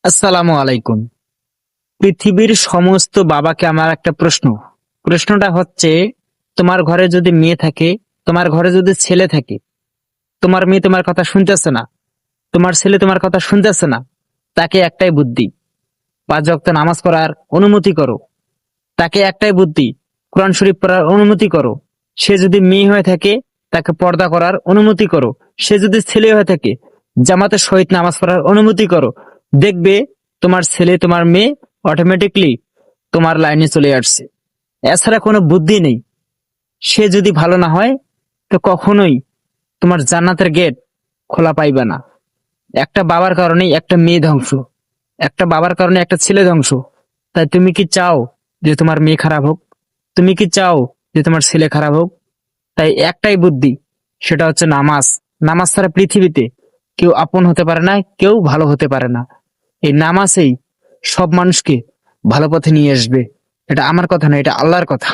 আসসালামু আলাইকুম। পৃথিবীর সমস্ত বাবাকে আমার একটা প্রশ্নটা হচ্ছে, তোমার ঘরে যদি মেয়ে থাকে, তোমার ঘরে যদি ছেলে থাকে, তোমার মেয়ে তোমার কথা শুনতেছে না, তোমার ছেলে তোমার কথা শুনতেছে না, তাকে একটাই বুদ্ধি, 5 ওয়াক্ত নামাজ পড়ার অনুমতি করো। তাকে একটাই বুদ্ধি, কোরআন শরীফ পড়ার অনুমতি করো। সে যদি মেয়ে হয়ে থাকে, তাকে পর্দা করার অনুমতি করো। সে যদি ছেলে হয়ে থাকে, জামাতের সহিত নামাজ পড়ার অনুমতি করো। দেখবে তোমার ছেলে তোমার মেয়ে অটোমেটিকলি তোমার লাইনে চলে আসছে। এছাড়া কোনো বুদ্ধি নেই। সে যদি ভালো না হয়, তো কখনোই তোমার জান্নাতের গেট খোলা পাইবে না। একটা বাবার কারণে একটা মেয়ে ধ্বংস, একটা বাবার কারণে একটা ছেলে ধ্বংস। তাই তুমি কি চাও যে তোমার মেয়ে খারাপ হোক? তুমি কি চাও যে তোমার ছেলে খারাপ হোক? তাই একটাই বুদ্ধি, সেটা হচ্ছে নামাজ। নামাজ ছাড়া পৃথিবীতে কেউ আপন হতে পারে না, কেউ ভালো হতে পারে না। এই নামাজেই সব মানুষকে ভালো পথে নিয়ে আসবে। এটা আমার কথা না, এটা আল্লাহর কথা।